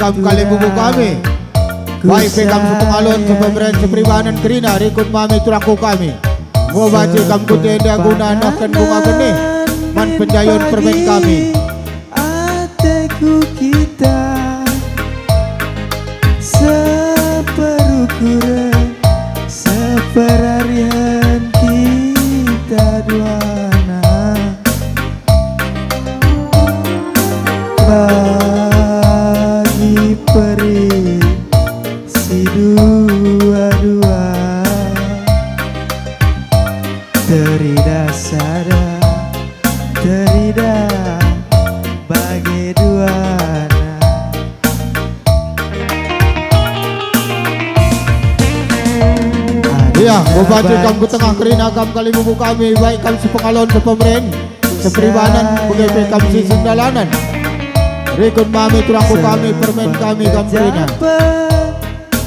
kam kali bubu kami. Baik pekam sepengalon sepemberian sepribanan kerina rikut mami turaku kami. Gua baca kam kutenda guna nakan bunga benih. Man penjayon permen kami. Ateku kita seperukuran seperarian kita duana bagi peri si dua-dua terida sada terida bagi duana. Iya, membantu kam ke tengah kerina kam kali bubu kami. Baik kam sepengalon sepemberian sepribanan begitu kam si sendalanan. Rikut mami turaku kami permen kami kam kerina.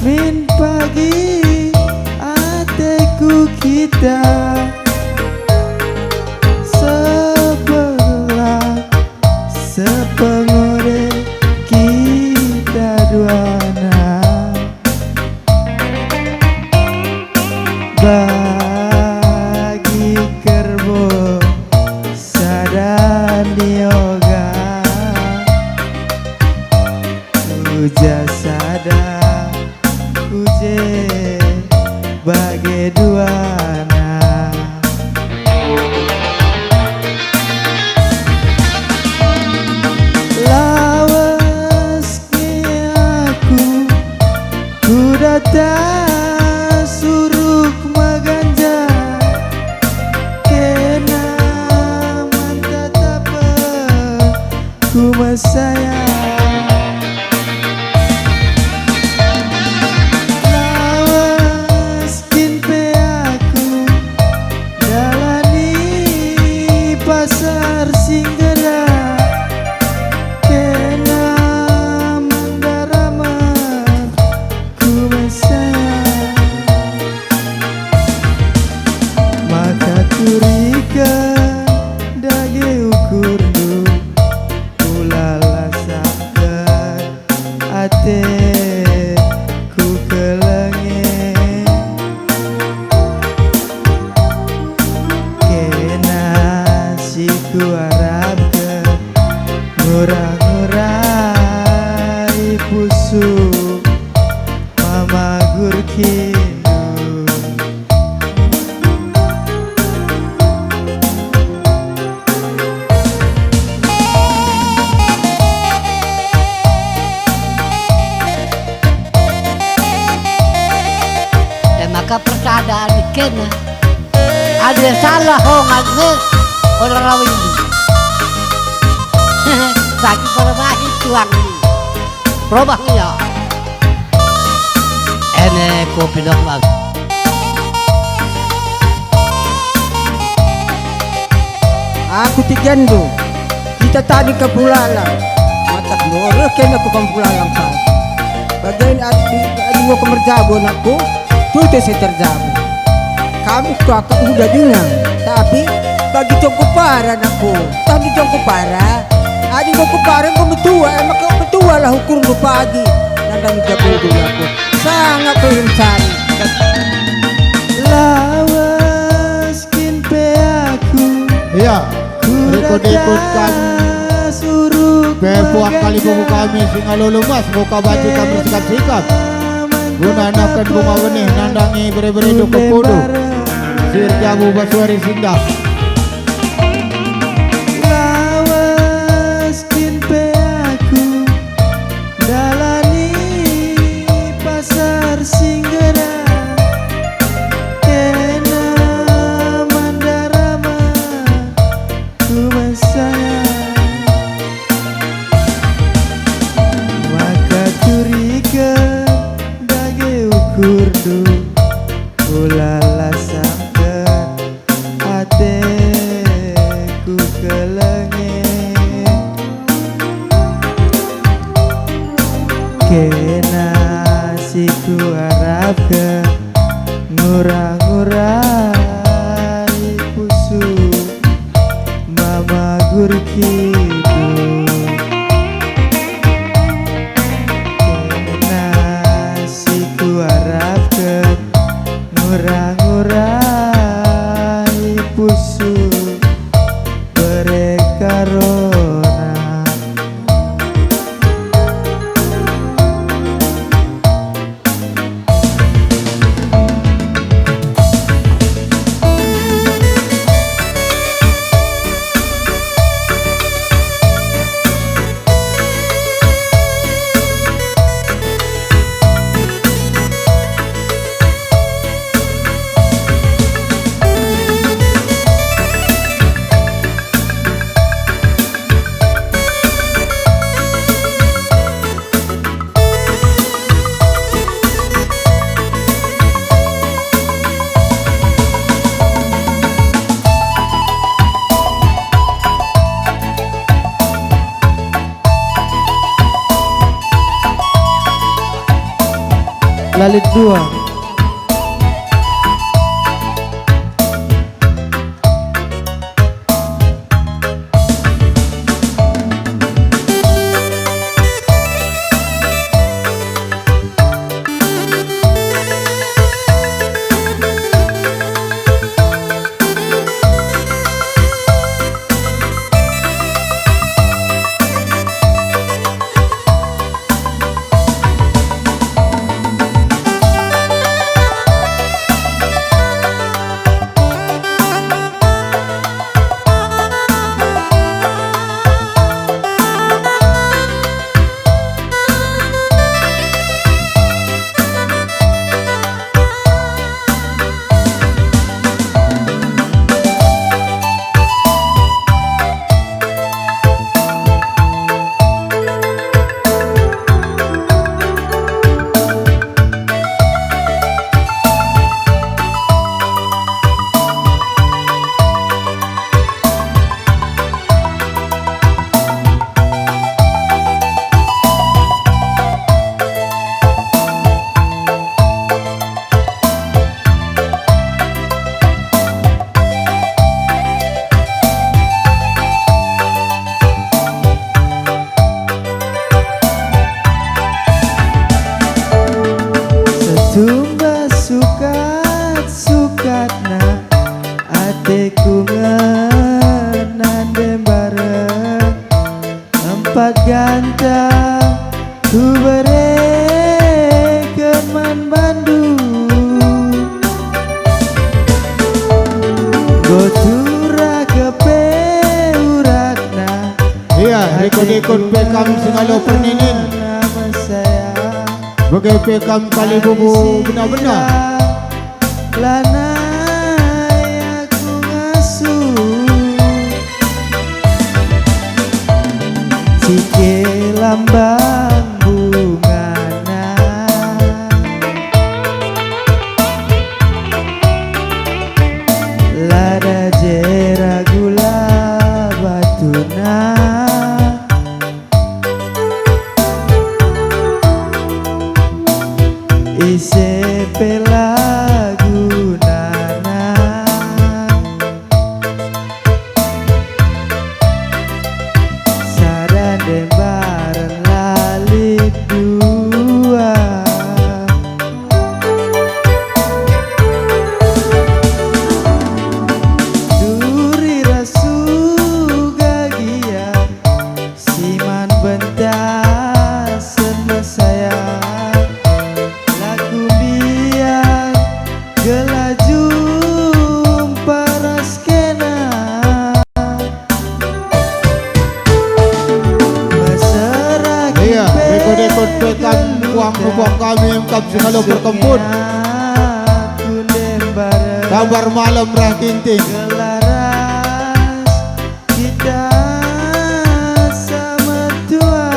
Min pagi ateku kita sebelah sepengore kita duana bagi kerbo sadan dioga uja sada uje bagi duana lawas aku ku datang suruk maganja kena manta tapa ku masaya lawas kinpe aku dalani pasar singgera kena mandaraman ku masaya maka curiga dage ukur du ulala sakar ate ku kelenge kena si ku harap ke ngurai pusu mama gurki maka percadaan kena ada salah hongannya orang rawi sakit perbaiki tuang probahnya ene kopi dong bang aku tigando kita tadi ke Pulalang matak nore kena ke Pulalang kan bagian adi mau ke Merjabon aku tuh saya terjabu kami kakak udah dinang tapi bagi congkoparan aku tadi congkoparan adi mau keparan kau betua emang kau betua lah hukum lu pagi dan jabu dulu aku sangat pengen cari lawas kinpe aku Iya, ikut-ikutkan Bepuak kali bubu kami singalulu mas muka baju kami sikap-sikap guna nakan bunga benih nandangi beri-beri duk kepudu sir jabu basuari singgah lawas kinpe aku dalani pasar singgera kena mandarama ku masaya maka curiga kurdu ulala sangker ate ngurang-ngurai pusu berekarona. Lalit 2. Tumba sukat-sukatna ateku ngenandem bareng empat gantang ku berekeun man Bandung gotura kepeuratna. Iya, rekod-rekod Pekam Singalo Perninin nama saya bagai Pekam Kali Bubu benar-benar. Lanai aku ngasuh cike lambang bungana lada jera gula batuna ise pelagunana sarandem bareng lalit 2 duri rasuga gia siman bentas saya gelaju paras kena masyarakat. Iya, rekod-rekod Pekam Kuang Nubang kami Engkap Singalo Berkempun kabar malam rah kinting gelaras kita sama tua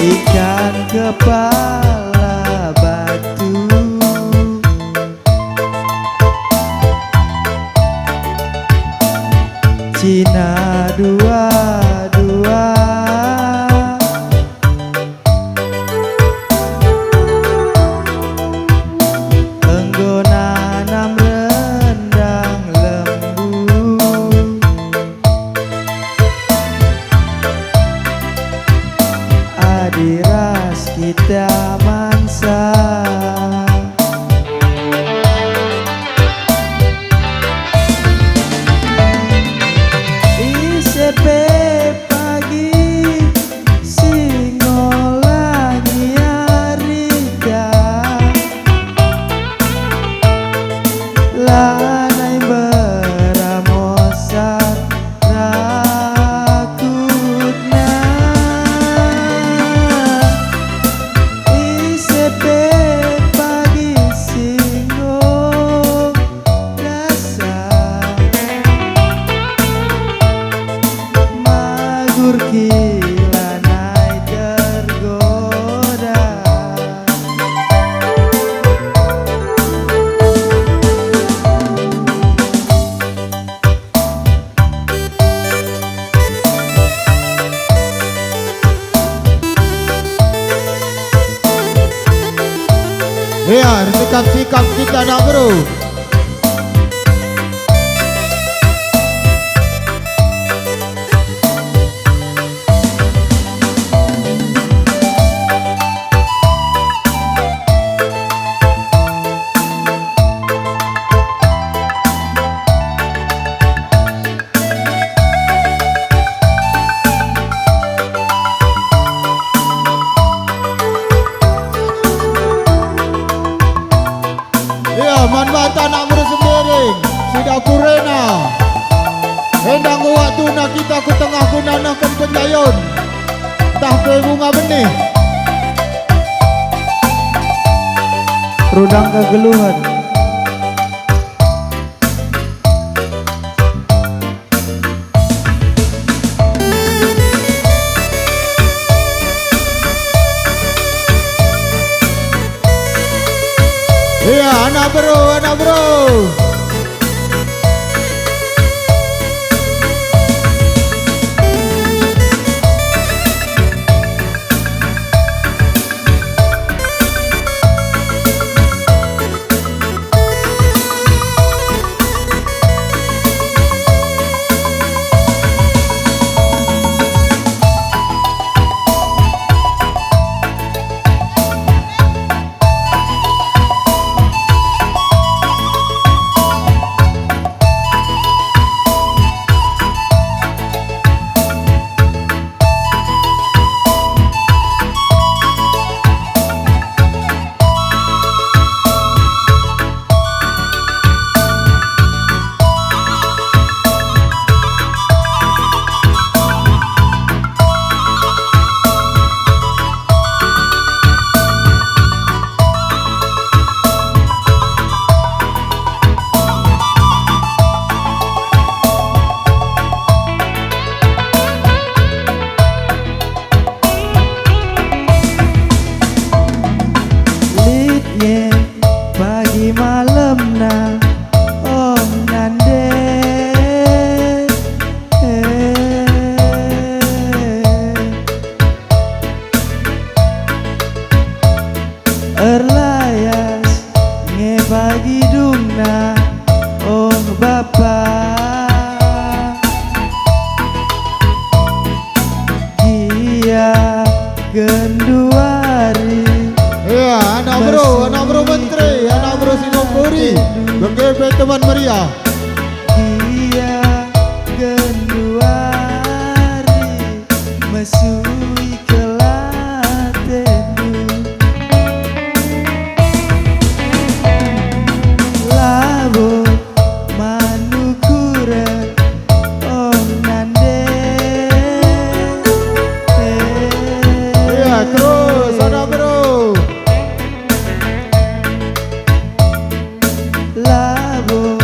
ikan kepala batu Cina 22 enggonanam rendang lembu adiras kita man Iya, sikap-sikap kita nak bro. Manbata nak bersembering Sida Purena Endang waktu nak kita ke tengah kunanakan penjayon Tah pe bunga benih Rudang kegeluhan. Iya anak bro Pagi malam na om nande Erlayas nge pagi dungna om bapa Gia genduari. Iya anak bro menteri Anak bro Singapura Bengkepe teman meriah Dia genduari mesui kelatendu Labo manukure om nande Iya terus anak bro Labo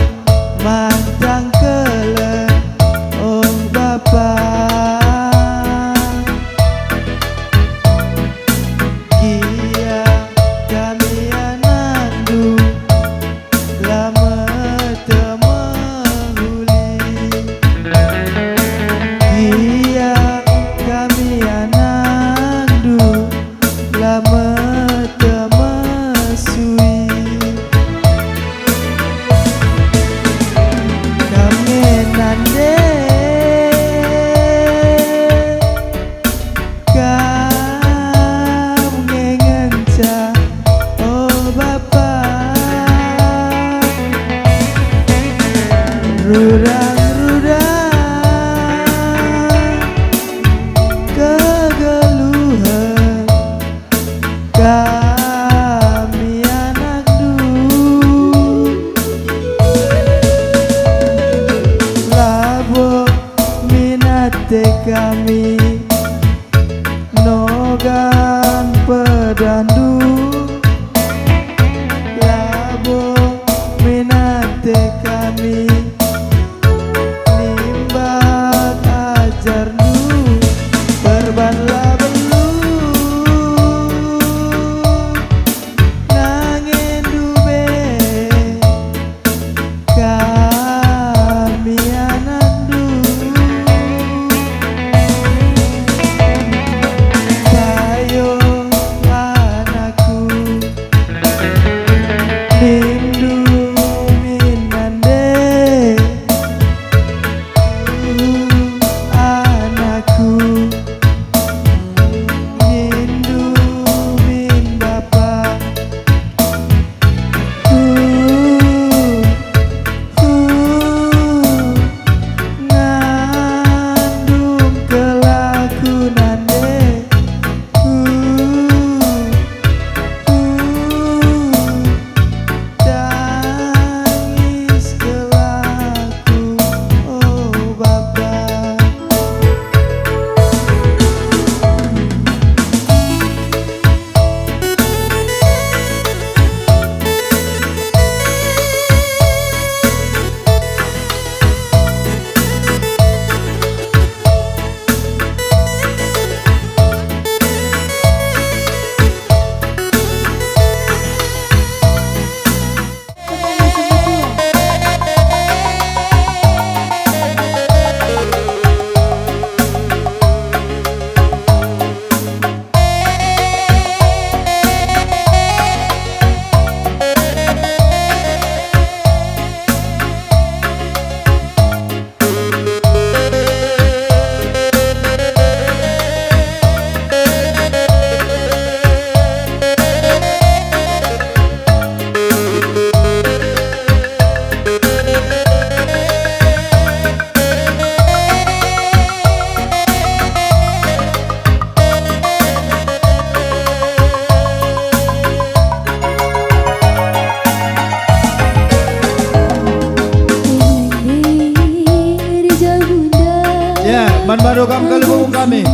kam kalibung kami.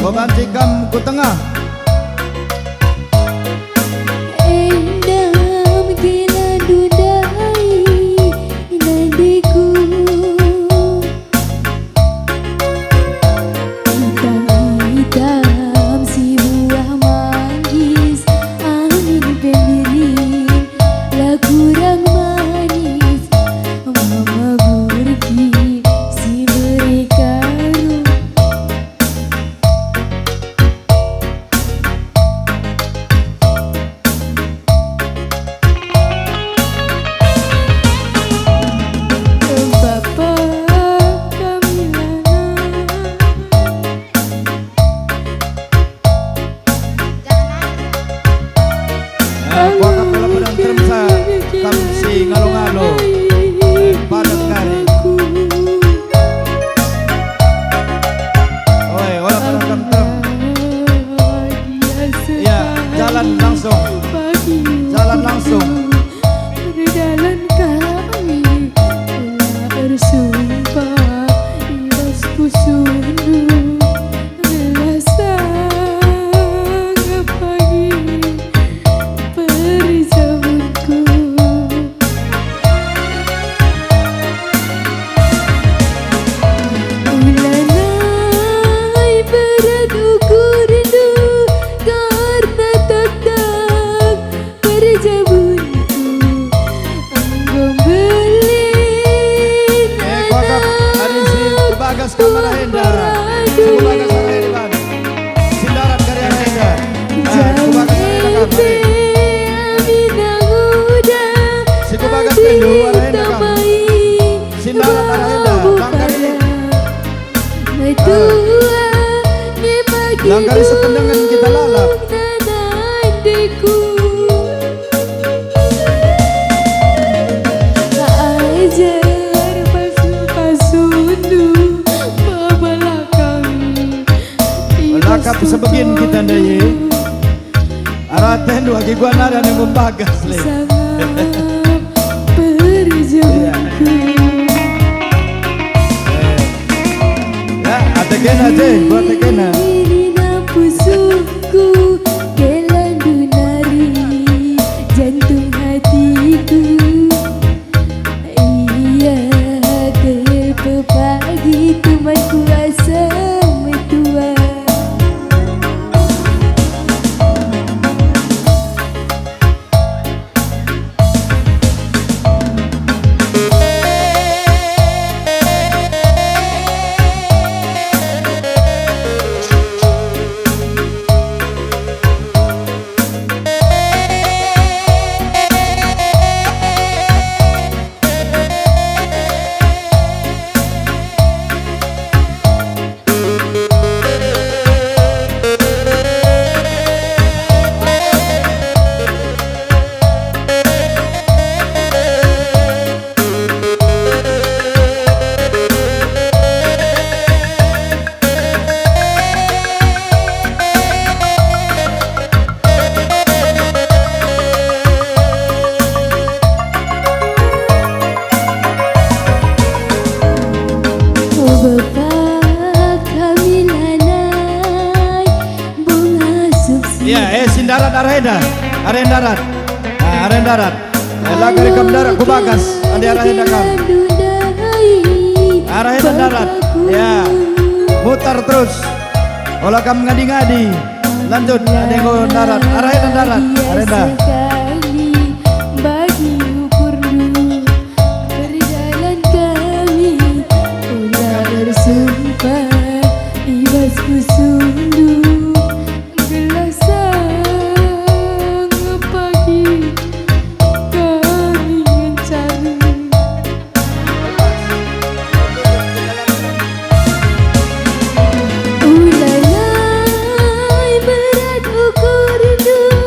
Babanti kam ku tengah. Endam kena dudai nadiku hitam-hitam si buah manggis angin pemiring lah kurang manis mama burki si mereka Kuakap dalam pedang termsa kam si ngalo-ngalo. Padat kari. Oi, wala pedang kam term. Ya, jalan langsung. Jalan langsung. Berjalan kami telah bersumpah ilas pusundu belasang pagi perjamuanku ulanai berat ukurdu karena tetap perjamuanku anggom belin Kuakap ada si Bagas kamera Henda. Si Bagas Arahenda. Sindaran karya Henda. Kubagas Arahenda kam hari. Si Kubagas Pendu Arahenda kam. Sindaran Arahenda. Langkari sependangan kita lalap. Lakap sebegin kita ndaye. Araten dua giguan ada yang membagas le. Ya, atekan aja, buat atekan. Pusukku kelandu nari jantung hatiku iya ke pagi teman kuasa metua Ya, sindaran Arahenda. Arendarat. Arendarat. Lagari kam darat Kubagas. Ada Arahenda kam. Arahenda darat. Ya. Mutar terus. Olah kam ngadi-ngadi. Lanjut ada yang darat. Arahenda darat. Arahenda. Bagi ukur dulu berjalan kami udah bersumpah ibas kusundu gelasang pagi kami mencari ulalai berat ukur dulu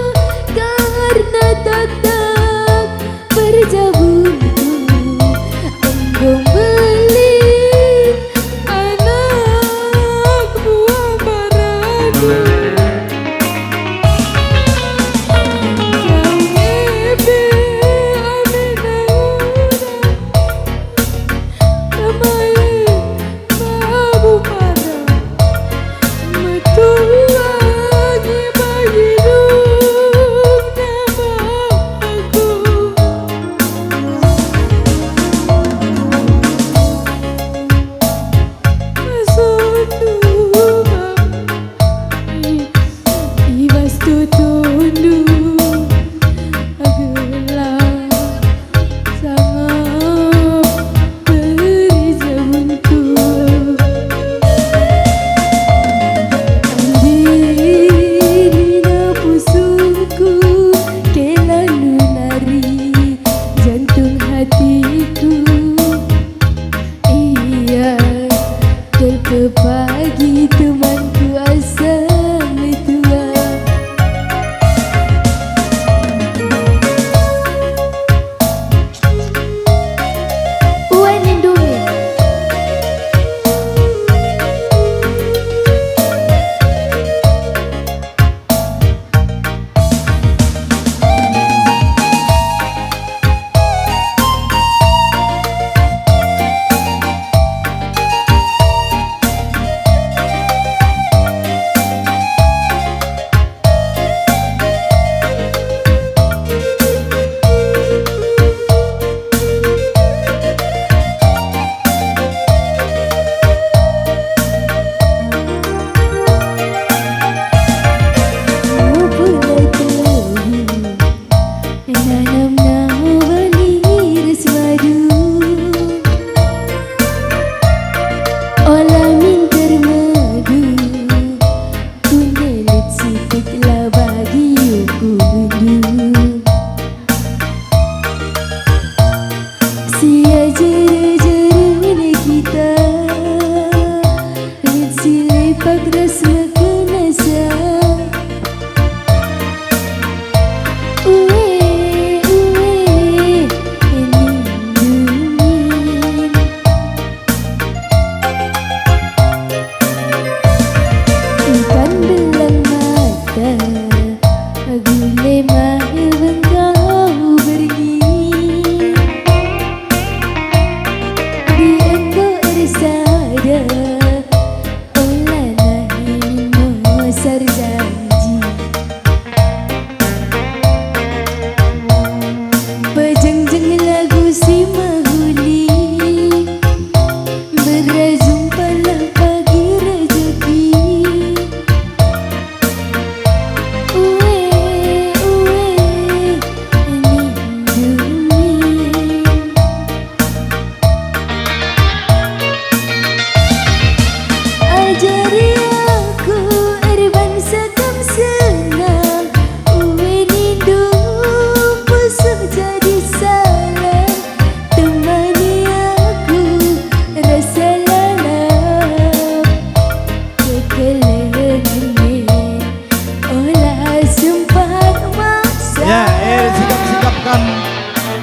sikap-sikapkan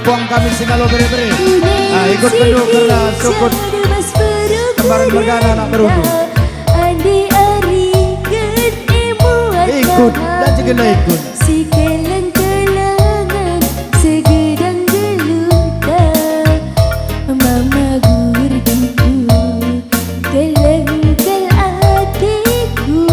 buang kami sinalo beri-beri. Nah, ikut penduk karena sukut kembaran mergana anak merundu. Ikut dan juga ikut. Sikelang-kelangan segedang geluta mama gurdiku kelengkel hatiku.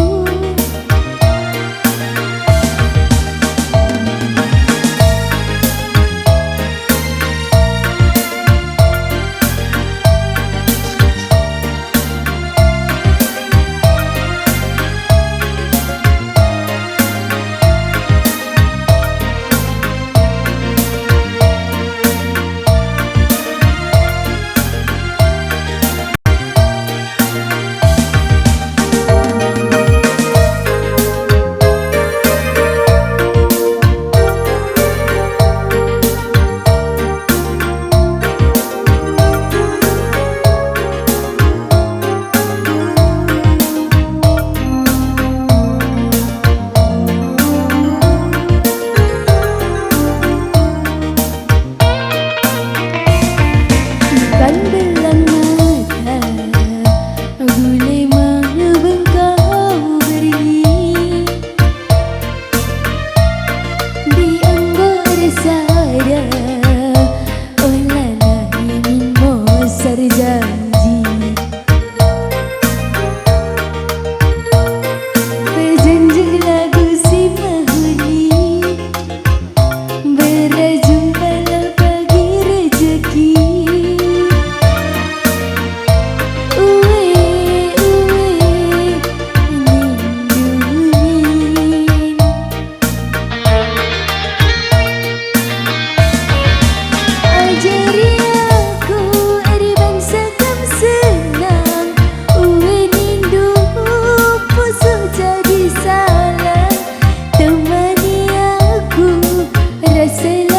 Belang mata gulai mana bengkau beri di anggur sada olana ingin mosar janji berjanji lagu si mahuli berjumpalah pagi rezeki. Ajari aku ari bangsa kam senang uwe nindu pusu jadi salah temani aku rasa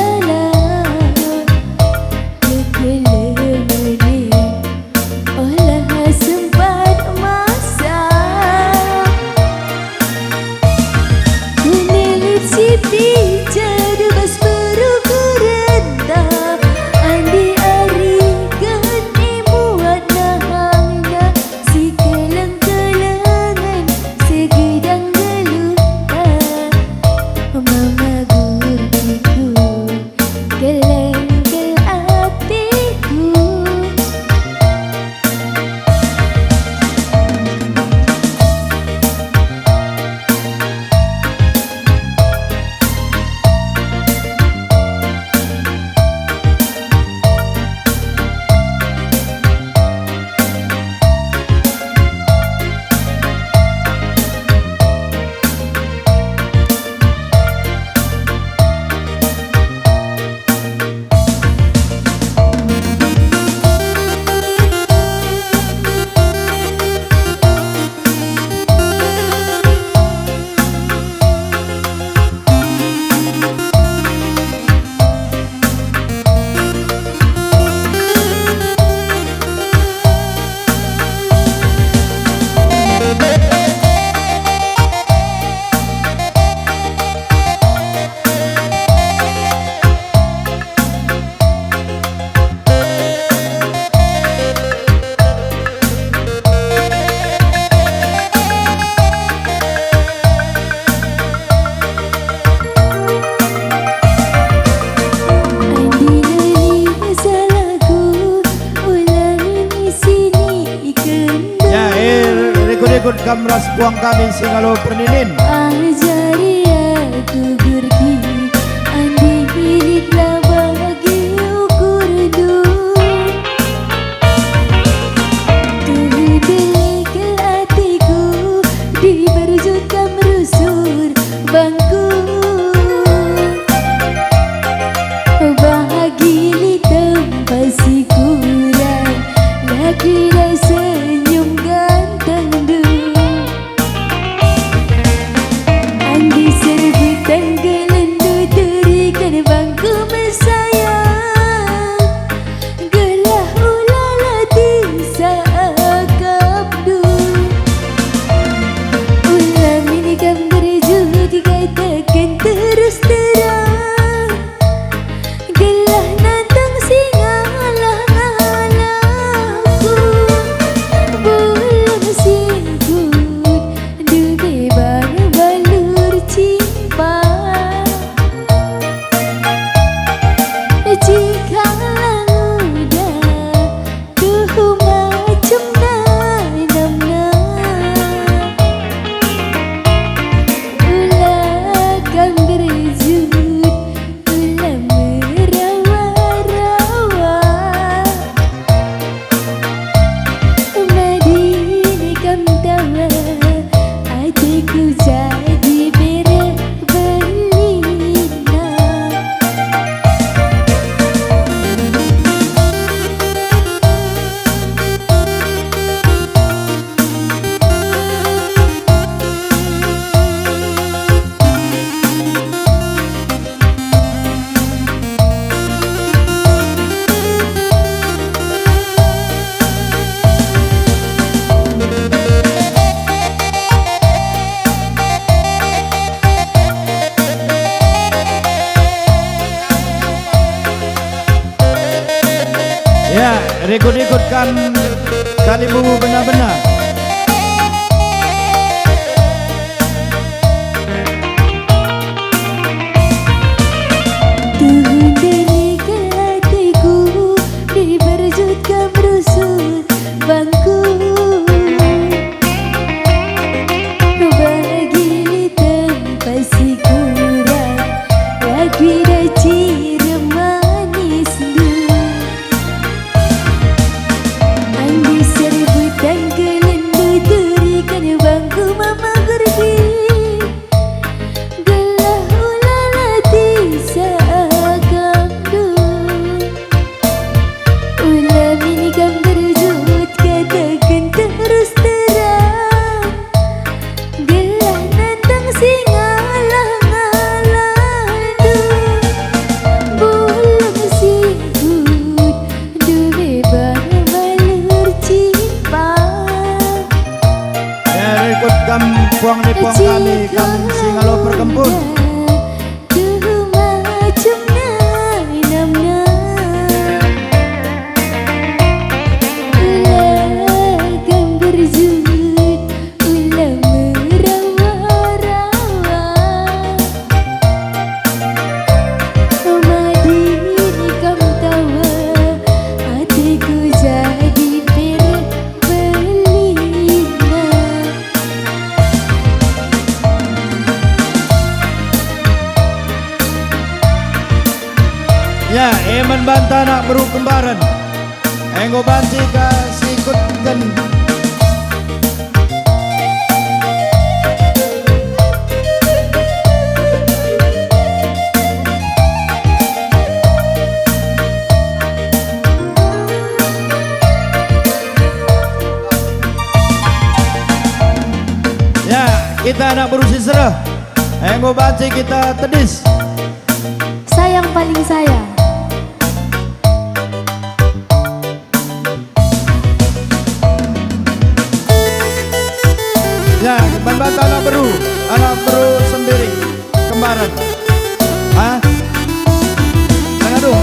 kamras puang kami singalo perninin. Ajari aku gurki andi miliklah bagi ukur dun tuh dekel hatiku di berjuta merusur bangku bahagi tempat si kurang lagi senyum ganteng dun andi serbu tenggelendu terikan bangku mesayang gelah ulala tisa akabdu ulam ini kan berjudi dikatakan terus terang gelah nantang singalah-alahku belum sibuk duge balur cinta jika udah tuh macam namna ulah kan berjud ulah merawa-rawa Madini kam tawa hatiku jadi berbelina Ya, ikut-ikutkan kalimu benar-benar. Tuh dekel hatiku di berjuta merusut bangku bagi tempat si kurang lagi dah ciri manis dun andi serbu tenggelendu terikan bangku mama gergi gelah ulala tisa agamdu ulam ini kan berjud katakan terus terang gelah nantang singalah-alahdu belum sibuk duwe balur cinta Ya, ikut puang ni puang kami kam singalo perkempun. tuh macam namna ulah kan berjud ulah merawa-rawa Madini kam tawa hatiku jadi berbelina Ya, eman banta nak beru kembaran. Enggo banci kasih ikutkan. Ya, kita nak berusi serah. Enggo banci kita tedis. sayang paling sayang Ya, banta anak beru sendiri kembaran. Hah? Jangan dong.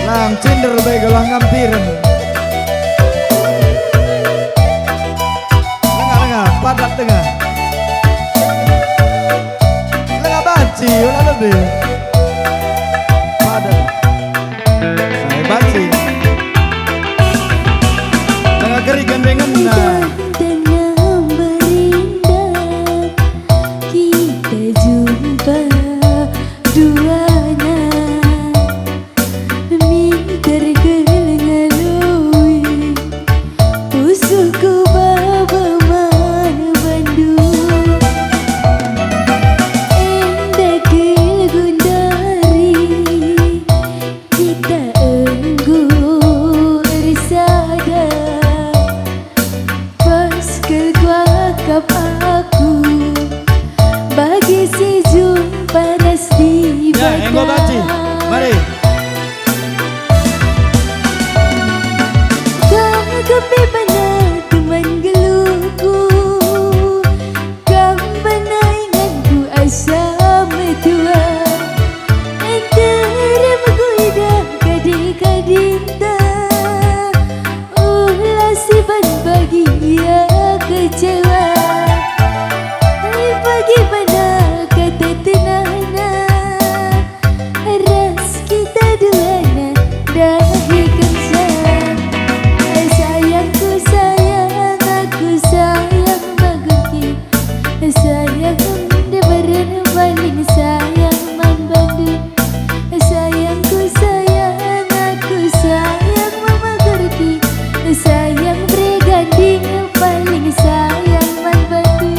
Lang cinder bae gelang ngampiren. Lengah padat tengah. Lengah banci ulah lebih. Padat. Banci. aku bagi sejum panas di Ya, Enggo Baci. Mari. Kamu kepi mana teman geluku, kamu mana ingatku asa metua. Antara menggoda kadang-kadang ulah siban bagi dia kecewa. Hai bagaimana kata tenana, ras kita duana dahikan sayang. Sayangku sayang, aku sayang baguki. Sayang debaran paling sayang man bandu. Sayangku sayang, aku sayang mama gerti. Sayang berganding paling sayang man bandu.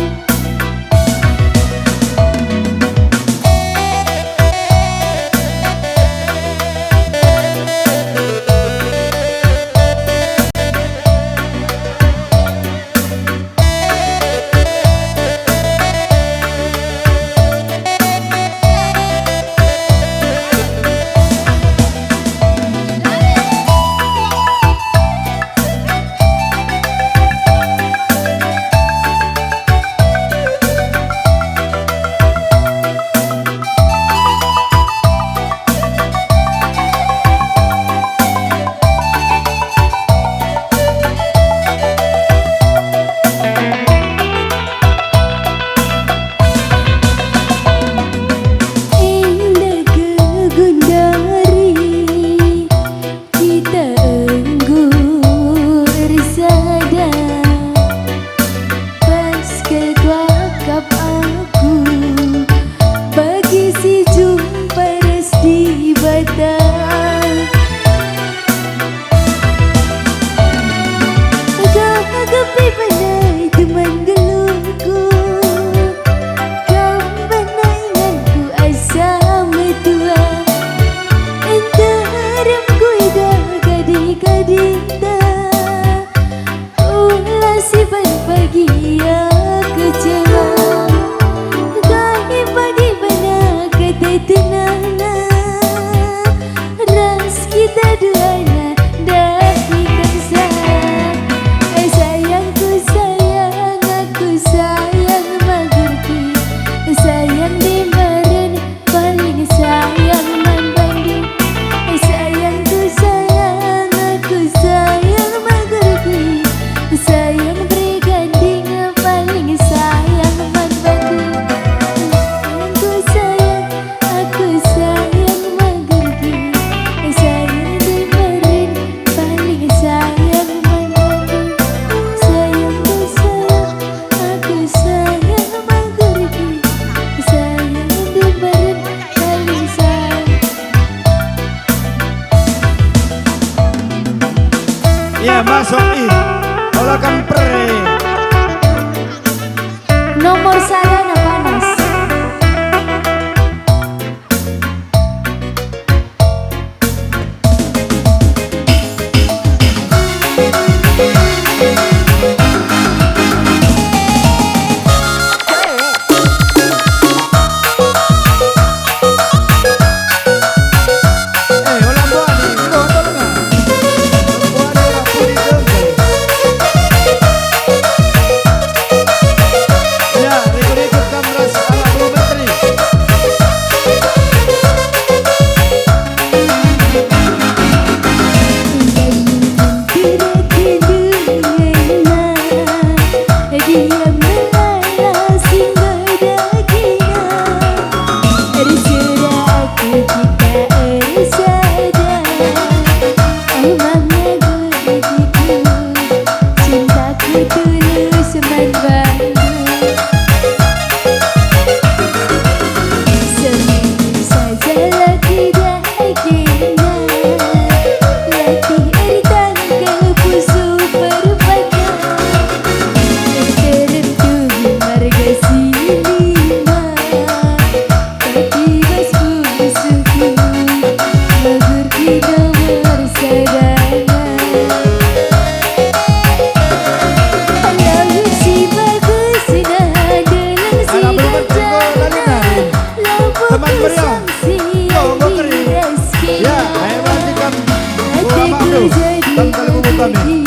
kami.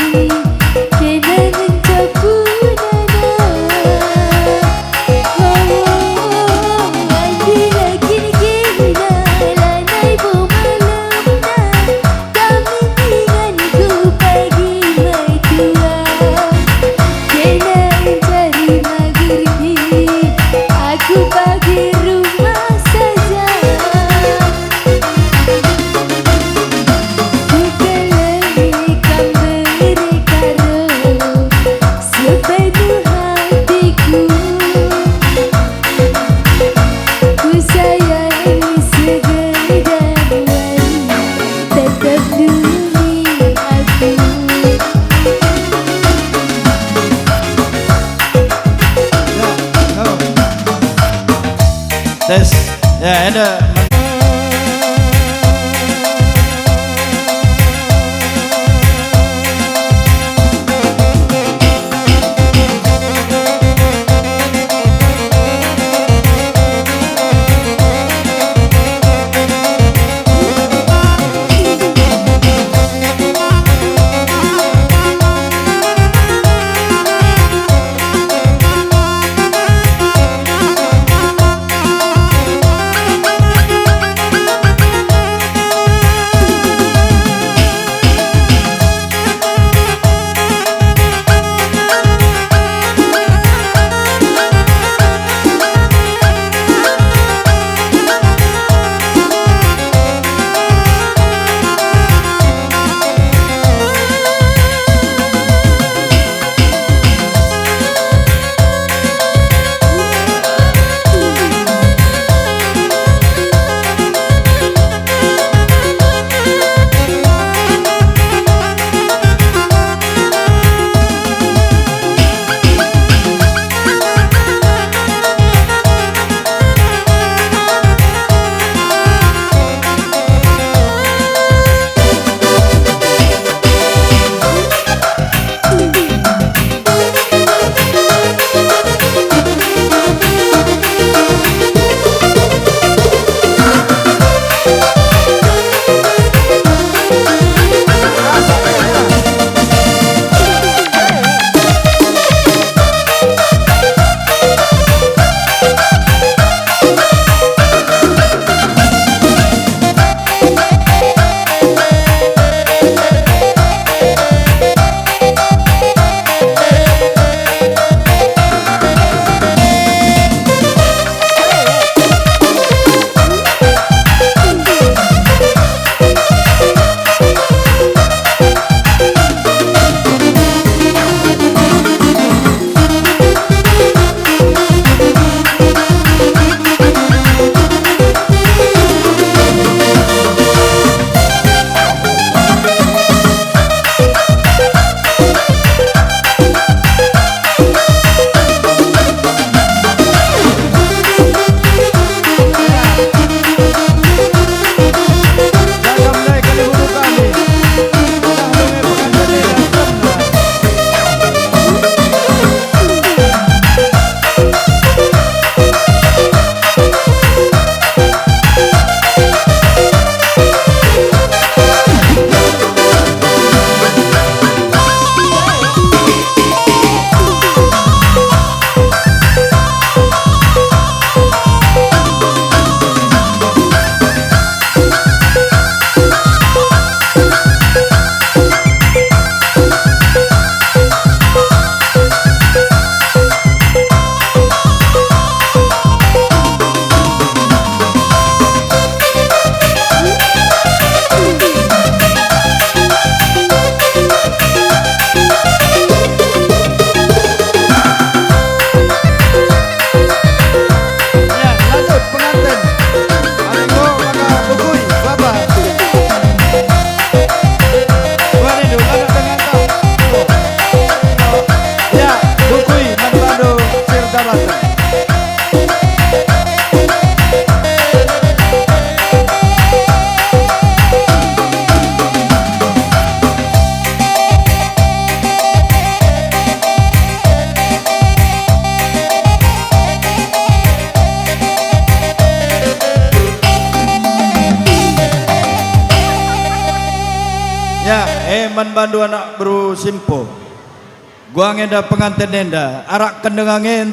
Kena mencapu nana. Andi lagi kena lanai bumalamna. Kami denganku pagi mertua. Kena mencari magerti. Aku bagi rumah saja. Bukan mereka sepenuh hatiku. Ku sayangi segedawan, tetap demi aku. Tes. Ya, ada. Ya, man bandu anak bro simpo. Gua ngenda pengantin nenda, arak kendengangin